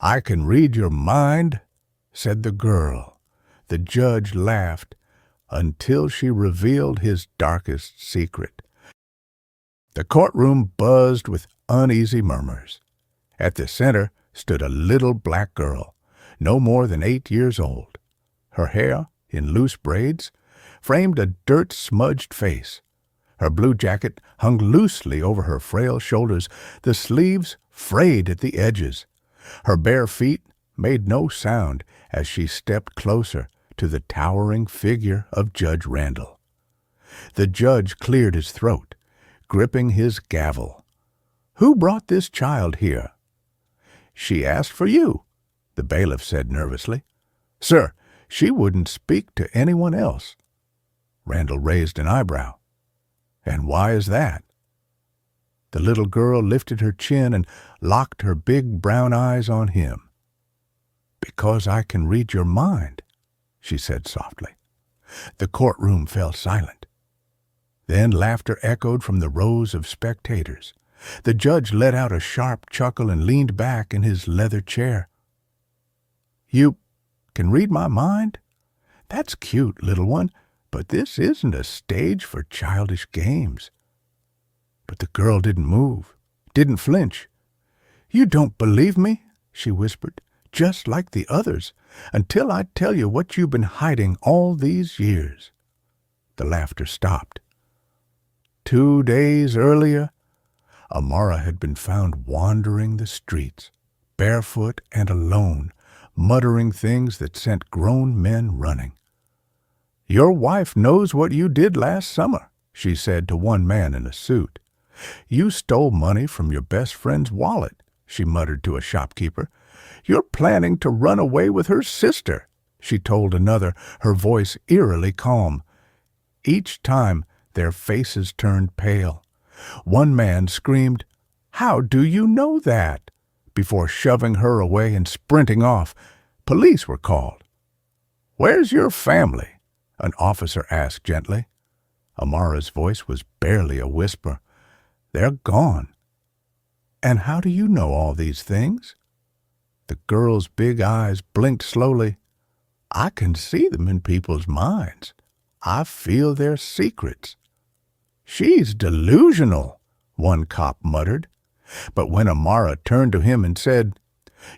"I can read your mind," said the girl. The judge laughed until she revealed his darkest secret. The courtroom buzzed with uneasy murmurs. At the center stood a little black girl, no more than 8 years old. Her hair, in loose braids, framed a dirt-smudged face. Her blue jacket hung loosely over her frail shoulders, the sleeves frayed at the edges. Her bare feet made no sound as she stepped closer to the towering figure of Judge Randall. The judge cleared his throat, gripping his gavel. "Who brought this child here?" "She asked for you," the bailiff said nervously. "Sir, she wouldn't speak to anyone else." Randall raised an eyebrow. "And why is that?" The little girl lifted her chin and locked her big brown eyes on him. "Because I can read your mind," she said softly. The courtroom fell silent. Then laughter echoed from the rows of spectators. The judge let out a sharp chuckle and leaned back in his leather chair. "You can read my mind? That's cute, little one, but this isn't a stage for childish games." But the girl didn't move, didn't flinch. "You don't believe me," she whispered, "just like the others, until I tell you what you've been hiding all these years." The laughter stopped. 2 days earlier, Amara had been found wandering the streets, barefoot and alone, muttering things that sent grown men running. "Your wife knows what you did last summer," she said to one man in a suit. "You stole money from your best friend's wallet," she muttered to a shopkeeper. "You're planning to run away with her sister," she told another, her voice eerily calm. Each time their faces turned pale. One man screamed, "How do you know that?" before shoving her away and sprinting off. Police were called. "Where's your family?" an officer asked gently. Amara's voice was barely a whisper. "They're gone." "And how do you know all these things?" The girl's big eyes blinked slowly. "I can see them in people's minds. I feel their secrets." "She's delusional," one cop muttered. But when Amara turned to him and said,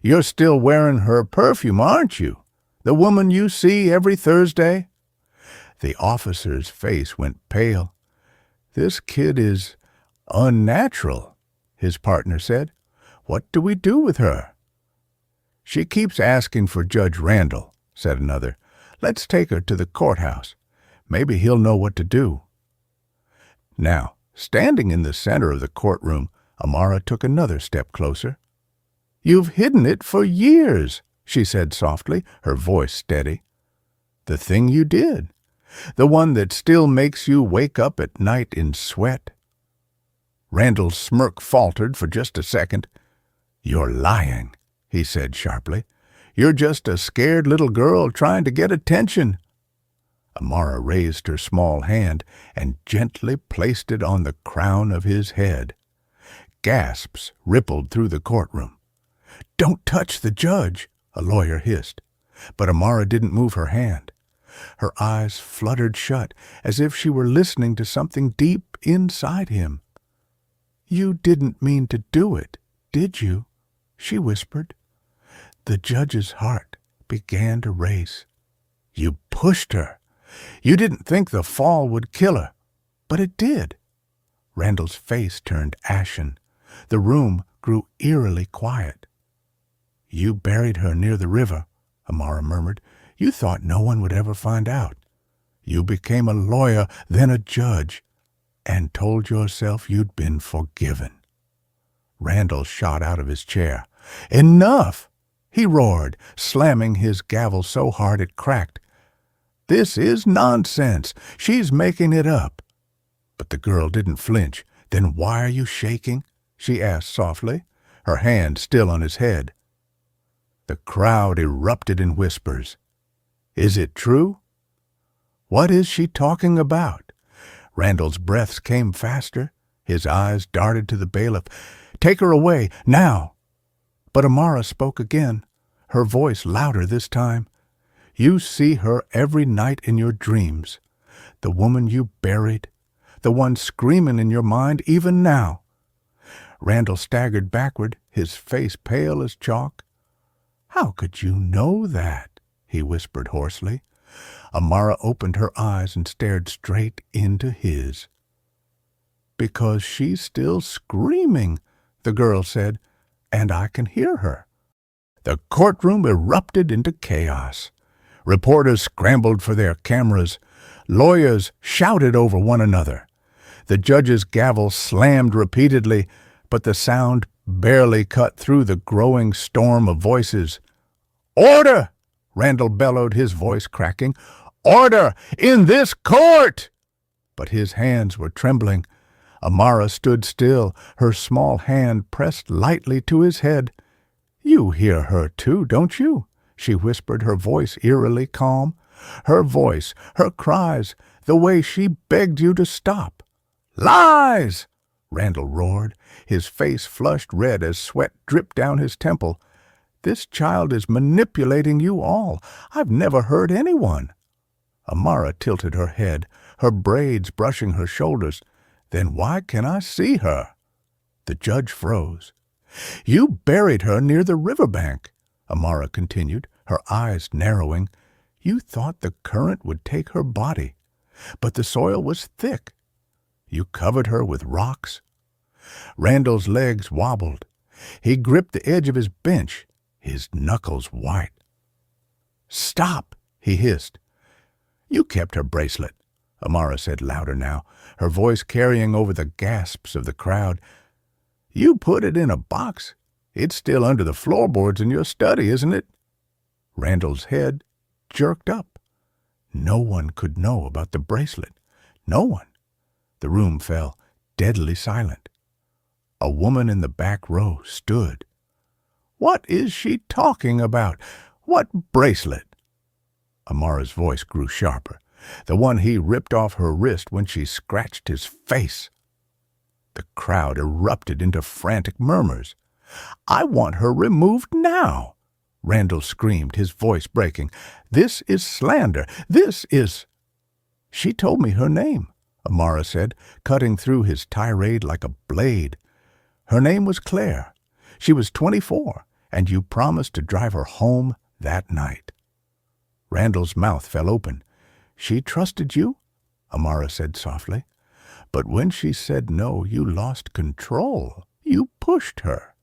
"You're still wearing her perfume, aren't you? The woman you see every Thursday?" The officer's face went pale. "This kid is unnatural," his partner said. "What do we do with her?" "She keeps asking for Judge Randall," said another. "Let's take her to the courthouse. Maybe he'll know what to do." Now, standing in the center of the courtroom, Amara took another step closer. "You've hidden it for years," she said softly, her voice steady. "The thing you did. The one that still makes you wake up at night in sweat." Randall's smirk faltered for just a second. "You're lying," he said sharply. "You're just a scared little girl trying to get attention." Amara raised her small hand and gently placed it on the crown of his head. Gasps rippled through the courtroom. "Don't touch the judge," a lawyer hissed. But Amara didn't move her hand. Her eyes fluttered shut, as if she were listening to something deep inside him. "You didn't mean to do it, did you?" she whispered. The judge's heart began to race. "You pushed her. You didn't think the fall would kill her, but it did." Randall's face turned ashen. The room grew eerily quiet. "You buried her near the river," Amara murmured. "You thought no one would ever find out. You became a lawyer, then a judge, and told yourself you'd been forgiven." Randall shot out of his chair. "Enough!" he roared, slamming his gavel so hard it cracked. "This is nonsense. She's making it up." But the girl didn't flinch. "Then why are you shaking?" she asked softly, her hand still on his head. The crowd erupted in whispers. "Is it true?" "What is she talking about?" Randall's breaths came faster. His eyes darted to the bailiff. "Take her away, now!" But Amara spoke again, her voice louder this time. You see her every night in your dreams, the woman you buried, the one screaming in your mind even now. Randall staggered backward, his face pale as chalk. How could you know that? He whispered hoarsely. Amara opened her eyes and stared straight into his. Because she's still screaming, the girl said, and I can hear her. The courtroom erupted into chaos. Reporters scrambled for their cameras. Lawyers shouted over one another. The judge's gavel slammed repeatedly, but the sound barely cut through the growing storm of voices. "Order!" Randall bellowed, his voice cracking. "Order in this court!" But his hands were trembling. Amara stood still, her small hand pressed lightly to his head. "You hear her too, don't you?" she whispered, her voice eerily calm. Her voice, her cries, the way she begged you to stop. "Lies!" Randall roared, his face flushed red as sweat dripped down his temple. "This child is manipulating you all. I've never hurt anyone." Amara tilted her head, her braids brushing her shoulders. "Then why can I see her?" The judge froze. "You buried her near the riverbank," Amara continued, her eyes narrowing. "You thought the current would take her body, but the soil was thick. You covered her with rocks." Randall's legs wobbled. He gripped the edge of his bench, his knuckles white. "Stop!" he hissed. "You kept her bracelet," Amara said louder now, her voice carrying over the gasps of the crowd. "You put it in a box. It's still under the floorboards in your study, isn't it?" Randall's head jerked up. No one could know about the bracelet. No one. The room fell deadly silent. A woman in the back row stood. "What is she talking about? What bracelet?" Amara's voice grew sharper, the one he ripped off her wrist when she scratched his face. The crowd erupted into frantic murmurs. "I want her removed now!" Randall screamed, his voice breaking. "This is slander. This is—" "She told me her name," Amara said, cutting through his tirade like a blade. "Her name was Claire. She was 24, and you promised to drive her home that night." Randall's mouth fell open. "She trusted you?" Amara said softly. "But when she said no, you lost control. You pushed her.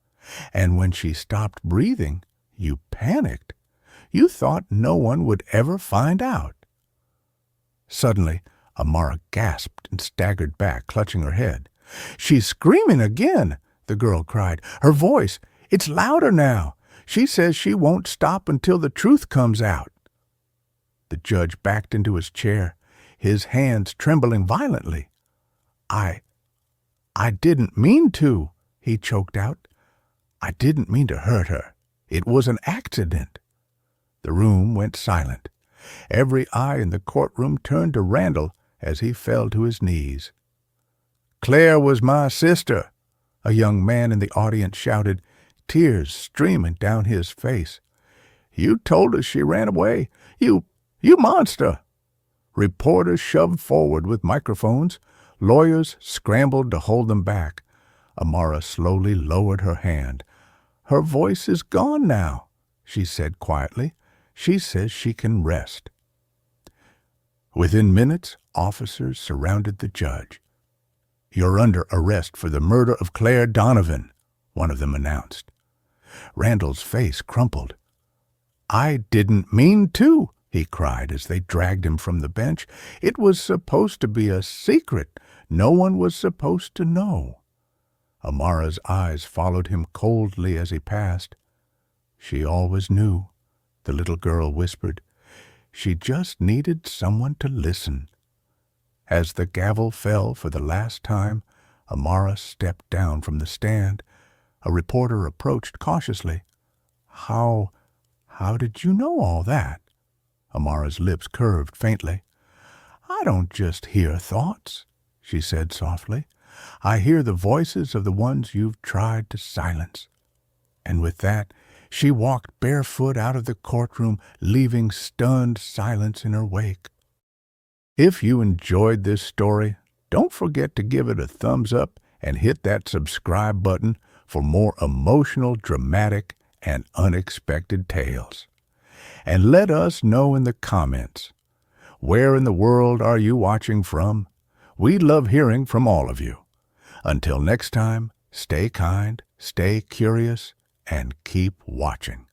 And when she stopped breathing, you panicked. You thought no one would ever find out." Suddenly, Amara gasped and staggered back, clutching her head. "She's screaming again!" the girl cried. "Her voice, it's louder now. She says she won't stop until the truth comes out." The judge backed into his chair, his hands trembling violently. I didn't mean to," he choked out. "I didn't mean to hurt her. It was an accident." The room went silent. Every eye in the courtroom turned to Randall as he fell to his knees. "Claire was my sister," a young man in the audience shouted, tears streaming down his face. "You told us she ran away. You monster!" Reporters shoved forward with microphones. Lawyers scrambled to hold them back. Amara slowly lowered her hand. "Her voice is gone now," she said quietly. "She says she can rest." Within minutes, officers surrounded the judge. "You're under arrest for the murder of Claire Donovan," one of them announced. Randall's face crumpled. "I didn't mean to," he cried as they dragged him from the bench. "It was supposed to be a secret. No one was supposed to know." Amara's eyes followed him coldly as he passed. "She always knew," the little girl whispered. "She just needed someone to listen." As the gavel fell for the last time, Amara stepped down from the stand. A reporter approached cautiously. How did you know all that?" Amara's lips curved faintly. "I don't just hear thoughts," she said softly. "I hear the voices of the ones you've tried to silence. And with that, she walked barefoot out of the courtroom, leaving stunned silence in her wake. If you enjoyed this story, don't forget to give it a thumbs up and hit that subscribe button for more emotional, dramatic, and unexpected tales. And let us know in the comments, where in the world are you watching from? We love hearing from all of you. Until next time, stay kind, stay curious, and keep watching.